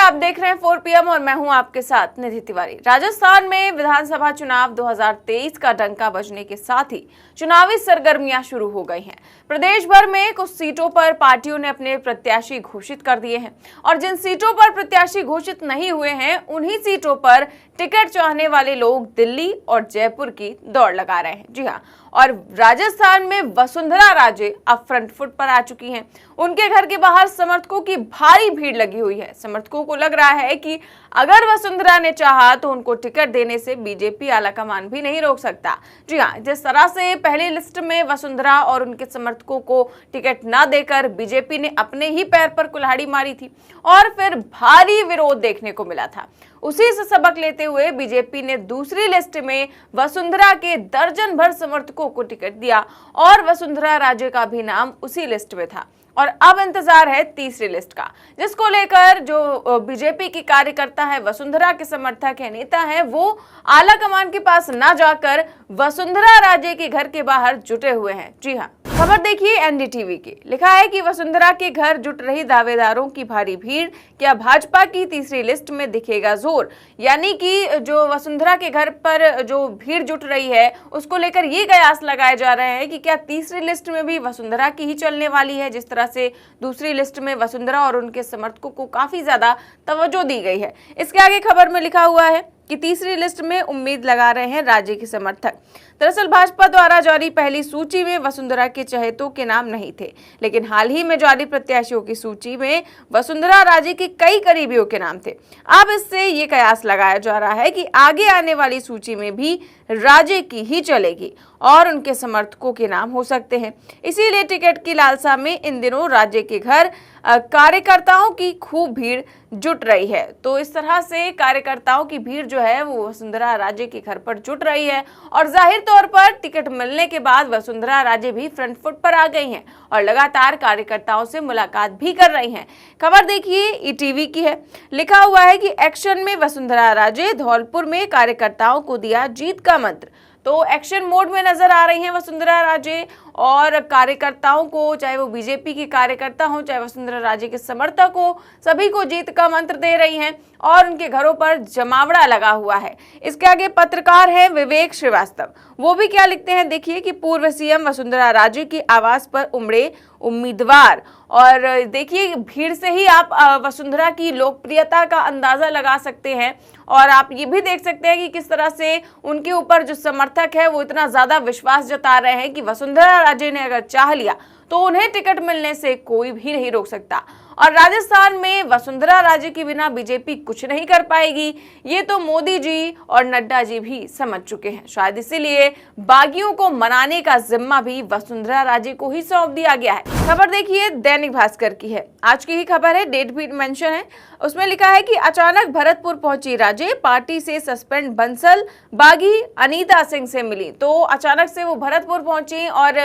आप देख रहे हैं 4 PM और मैं हूं आपके साथ निधि तिवारी। राजस्थान में विधानसभा चुनाव 2023 का डंका बजने के साथ ही चुनावी सरगर्मियां शुरू हो गई हैं। प्रदेश भर में कुछ सीटों पर पार्टियों ने अपने प्रत्याशी घोषित कर दिए हैं और जिन सीटों पर प्रत्याशी घोषित नहीं हुए हैं उन्हीं सीटों पर टिकट चाहने वाले लोग दिल्ली और जयपुर की दौड़ लगा रहे हैं। जी हाँ, और राजस्थान में वसुंधरा राजे अब फ्रंट फुट पर आ चुकी हैं। उनके घर के बाहर समर्थकों की भारी भीड़ लगी हुई है। समर्थकों को लग रहा है कि अगर वसुंधरा ने चाहा तो उनको टिकट देने से बीजेपी आलाकमान भी नहीं रोक सकता। जी हाँ, जिस तरह से पहली लिस्ट में वसुंधरा और उनके समर्थकों को टिकट न देकर बीजेपी ने अपने ही पैर पर कुल्हाड़ी मारी थी और फिर भारी विरोध देखने को मिला था, उसी से सबक लेते हुए बीजेपी ने दूसरी लिस्ट में वसुंधरा के दर्जन भर समर्थकों को टिकट दिया और वसुंधरा राजे का भी नाम उसी लिस्ट में था। और अब इंतजार है तीसरी लिस्ट का, जिसको लेकर जो बीजेपी की कार्यकर्ता है, वसुंधरा के समर्थक है, नेता है, वो आला कमान के पास ना जाकर वसुंधरा राजे के घर के बाहर जुटे हुए हैं। जी हाँ, खबर देखिए एनडीटीवी की। लिखा है कि वसुंधरा के घर जुट रही दावेदारों की भारी भीड़, क्या भाजपा की तीसरी लिस्ट में दिखेगा जोर। यानी कि जो वसुंधरा के घर पर जो भीड़ जुट रही है उसको लेकर ये कयास लगाए जा रहे हैं कि क्या तीसरी लिस्ट में भी वसुंधरा की ही चलने वाली है। जिस तरह से दूसरी लिस्ट में वसुंधरा और उनके समर्थकों को काफी ज्यादा तवज्जो दी गई है। इसके आगे खबर में लिखा हुआ है कि तीसरी लिस्ट में उम्मीद लगा रहे हैं राज्य के समर्थक। दरअसल भाजपा द्वारा जारी पहली सूची में वसुंधरा के चहेतों के नाम नहीं थे, लेकिन हाल ही में जारी प्रत्याशियों की सूची में वसुंधरा राजे के कई करीबियों के नाम थे। अब इससे ये कयास लगाया जा रहा है कि आगे आने वाली सूची में भी राजे की ही चलेगी और उनके समर्थकों के नाम हो सकते हैं। इसीलिए टिकट की लालसा में इन दिनों राज्य के घर कार्यकर्ताओं की खूब भीड़ जुट रही है। तो इस तरह से कार्यकर्ताओं की भीड़ जो है वो वसुंधरा राजे के घर पर जुट रही है और जाहिर तौर पर टिकट मिलने के बाद वसुंधरा राजे भी फ्रंट फुट पर आ गई हैं और लगातार कार्यकर्ताओं से मुलाकात भी कर रही हैं। खबर देखिए ईटीवी की है। लिखा हुआ है कि एक्शन में वसुंधरा राजे, धौलपुर में कार्यकर्ताओं को दिया जीत का मंत्र। तो एक्शन मोड में नजर आ रही हैं वसुंधरा राजे और कार्यकर्ताओं को, चाहे वो बीजेपी के कार्यकर्ता हो चाहे वसुंधरा राजे के समर्थक हो, सभी को जीत का मंत्र दे रही हैं और उनके घरों पर जमावड़ा लगा हुआ है। इसके आगे पत्रकार है विवेक श्रीवास्तव, वो भी क्या लिखते हैं देखिए कि पूर्व सीएम वसुंधरा राजे की आवाज पर उमड़े उम्मीदवार। और देखिए भीड़ से ही आप वसुंधरा की लोकप्रियता का अंदाजा लगा सकते हैं और आप ये भी देख सकते हैं कि किस तरह से उनके ऊपर जो समर्थक है वो इतना ज्यादा विश्वास जता रहे हैं कि वसुंधरा राजे ने अगर चाह लिया तो उन्हें टिकट मिलने से कोई भी नहीं रोक सकता। और राजस्थान में वसुंधरा राजे के बिना बीजेपी कुछ नहीं कर पाएगी, ये तो मोदी जी और नड्डा जी भी समझ चुके हैं। शायद इसीलिए बागियों को मनाने का जिम्मा भी वसुंधरा राजे को ही सौंप दिया गया है। खबर देखिए दैनिक भास्कर की है, आज की ही खबर है, डेट भी मेंशन है। उसमें लिखा है कि अचानक भरतपुर पहुंची राजे, पार्टी से सस्पेंड बंसल, बागी अनीता सिंह से मिली। तो अचानक से वो भरतपुर पहुंची और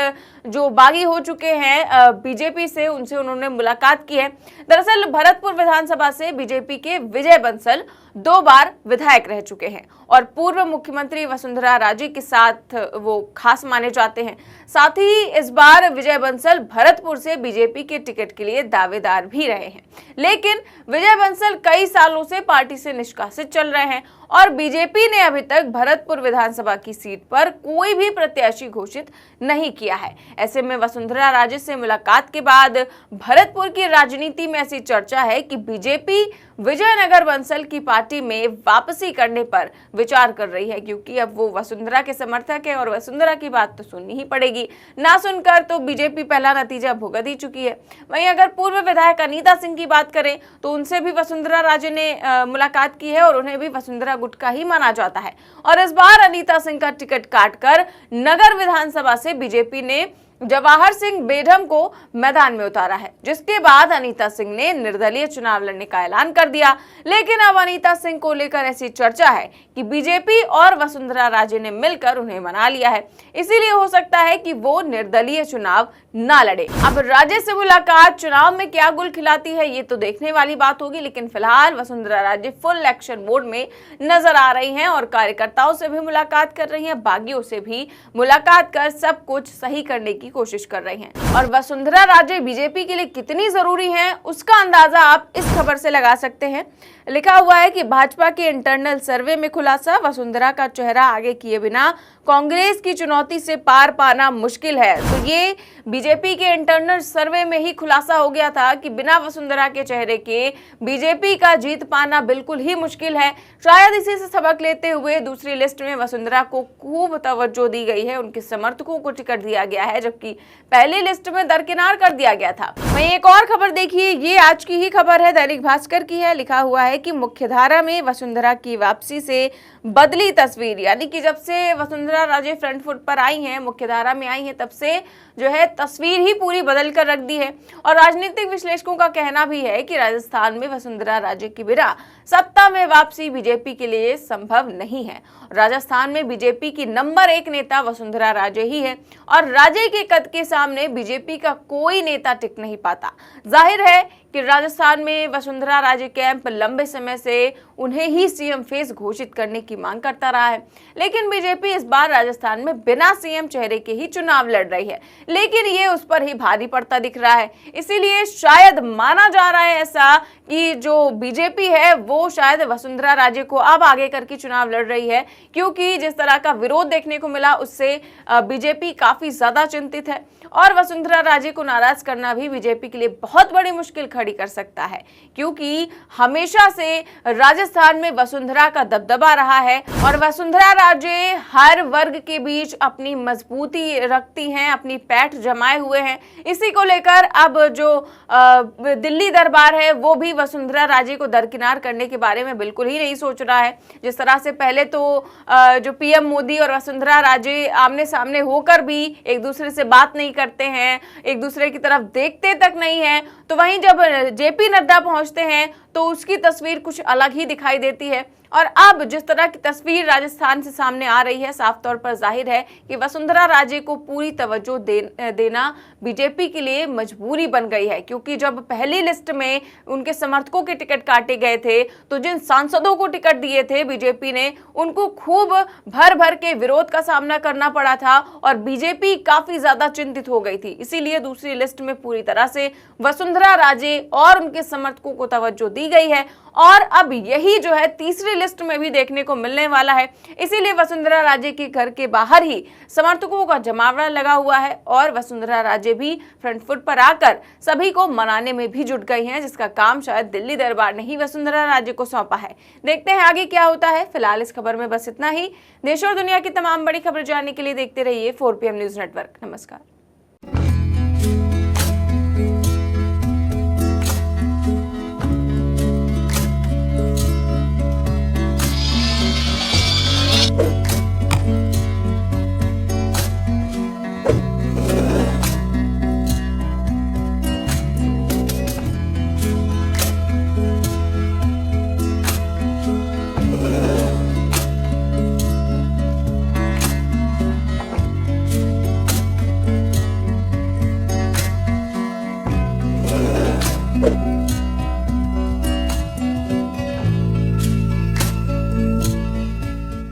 जो बागी हो चुके हैं बीजेपी से, उनसे उन्होंने मुलाकात की है। दरअसल भरतपुर विधानसभा से बीजेपी के विजय बंसल 2 बार विधायक रह चुके हैं और पूर्व मुख्यमंत्री वसुंधरा राजे के साथ वो खास माने जाते हैं। साथ ही इस बार विजय बंसल भरतपुर से बीजेपी के टिकट के लिए दावेदार भी रहे हैं, लेकिन विजय बंसल कई सालों से पार्टी से निष्कासित चल रहे हैं और बीजेपी ने अभी तक भरतपुर विधानसभा की सीट पर कोई भी प्रत्याशी घोषित नहीं किया है। ऐसे में वसुंधरा राजे से मुलाकात के बाद भरतपुर की राजनीति में ऐसी चर्चा है कि बीजेपी विजयनगर बंसल की पार्टी में वापसी करने पर विचार कर रही है, क्योंकि अब वो वसुंधरा के समर्थक है और वसुंधरा की बात तो सुननी ही पड़ेगी। ना सुनकर तो बीजेपी पहला नतीजा भुगत ही चुकी है। वहीं अगर पूर्व विधायक अनीता सिंह की बात करें तो उनसे भी वसुंधरा राजे ने मुलाकात की है और उन्हें भी वसुंधरा गुट का ही माना जाता है। और इस बार अनीता सिंह का टिकट काटकर नगर विधानसभा से बीजेपी ने जवाहर सिंह बेढम को मैदान में उतारा है, जिसके बाद अनीता सिंह ने निर्दलीय चुनाव लड़ने का ऐलान कर दिया। लेकिन अब अनीता सिंह को लेकर ऐसी चर्चा है कि बीजेपी और वसुंधरा राजे ने मिलकर उन्हें मना लिया है, इसीलिए हो सकता है कि वो निर्दलीय चुनाव ना लड़े। अब राजे से मुलाकात चुनाव में क्या गुल खिलाती है ये तो देखने वाली बात होगी, लेकिन फिलहाल Vasundhara Raje full action mode में नजर आ रही हैं और कार्यकर्ताओं से भी मुलाकात कर रही हैं, बागियों से भी मुलाकात कर सब कुछ सही करने की की कोशिश कर रही हैं। और वसुंधरा राजे बीजेपी के लिए कितनी जरूरी हैं, उसका अंदाजा आप इस खबर से लगा सकते हैं। लिखा हुआ है कि भाजपा के इंटरनल सर्वे में खुलासा, वसुंधरा का चेहरा आगे किए बिना कांग्रेस की चुनौती से पार पाना मुश्किल है। तो ये बीजेपी के इंटरनल सर्वे में ही खुलासा हो गया था कि बिना वसुंधरा के चेहरे के बीजेपी का जीत पाना बिल्कुल ही मुश्किल है। शायद इसी से सबक लेते हुए दूसरी लिस्ट में वसुंधरा को खूब तवज्जो दी गई है, उनके समर्थकों को टिकट दिया गया है, जबकि पहली लिस्ट में दरकिनार कर दिया गया था। वहीं एक और खबर देखिए, ये आज की ही खबर है, दैनिक भास्कर की है। लिखा हुआ है कि मुख्यधारा में वसुंधरा की वापसी से बदली तस्वीर, यानी कि जब से वसुंधरा राजे फ्रंट फुट पर आई हैं, मुख्यधारा में आई हैं, तब से जो है तस्वीर ही पूरी बदल कर रख दी है। और राजनीतिक विश्लेषकों का कहना भी है कि राजस्थान में वसुंधरा राजे की बिना सत्ता में वापसी बीजेपी के लिए संभव नहीं है। राजस्थान में बीजेपी की नंबर 1 नेता वसुंधरा राजे ही है और राजे के कद के सामने बीजेपी का कोई नेता टिक नहीं पाता। जाहिर है कि राजस्थान में वसुंधरा राजे कैंप लंबे समय से उन्हें ही सीएम फेस घोषित करने की मांग करता रहा है, लेकिन बीजेपी इस बार राजस्थान में बिना सीएम चेहरे के ही चुनाव लड़ रही है, लेकिन ये उस पर ही भारी पड़ता दिख रहा है। इसीलिए शायद माना जा रहा है ऐसा कि जो बीजेपी है वो शायद वसुंधरा राजे को अब आगे करके चुनाव लड़ रही है, क्योंकि जिस तरह का विरोध देखने को मिला उससे बीजेपी काफी ज्यादा चिंतित है और वसुंधरा राजे को नाराज करना भी बीजेपी के लिए बहुत बड़ी मुश्किल खड़ी कर सकता है, क्योंकि हमेशा से राजस्थान में वसुंधरा का दबदबा रहा है और वसुंधरा राजे हर वर्ग के बीच अपनी मजबूती रखती हैं, अपनी पैठ जमाए हुए हैं। इसी को लेकर अब जो दिल्ली दरबार है वो भी वसुंधरा राजे को दरकिनार करने के बारे में बिल्कुल ही नहीं सोच रहा है। जिस तरह से पहले तो जो पीएम मोदी और वसुंधरा राजे आमने सामने होकर भी एक दूसरे से बात नहीं करते हैं, एक दूसरे की तरफ देखते तक नहीं है, तो वहीं जब जेपी नड्डा पहुंचते हैं तो उसकी तस्वीर कुछ अलग ही दिखाई देती है। और अब जिस तरह की तस्वीर राजस्थान से सामने आ रही है, साफ तौर पर जाहिर है कि वसुंधरा राजे को पूरी तवज्जो देना बीजेपी के लिए मजबूरी बन गई है, क्योंकि जब पहली लिस्ट में उनके समर्थकों के टिकट काटे गए थे तो जिन सांसदों को टिकट दिए थे बीजेपी ने, उनको खूब भर भर के विरोध का सामना करना पड़ा था और बीजेपी काफी ज्यादा चिंतित हो गई थी। इसीलिए दूसरी लिस्ट में पूरी तरह से वसुंधरा राजे और उनके समर्थकों को तवज्जो दी गई है और अब यही जो है तीसरी लिस्ट में भी देखने को मिलने वाला है। इसीलिए वसुंधरा राजे के घर के बाहर ही समर्थकों का जमावड़ा लगा हुआ है और वसुंधरा राजे भी फ्रंट फुट पर आकर सभी को मनाने में भी जुट गई हैं, जिसका काम शायद दिल्ली दरबार ने ही वसुंधरा राजे को सौंपा है। देखते हैं आगे क्या होता है। फिलहाल इस खबर में बस इतना ही। देश और दुनिया की तमाम बड़ी खबर जानने के लिए देखते रहिए 4PM न्यूज नेटवर्क। नमस्कार।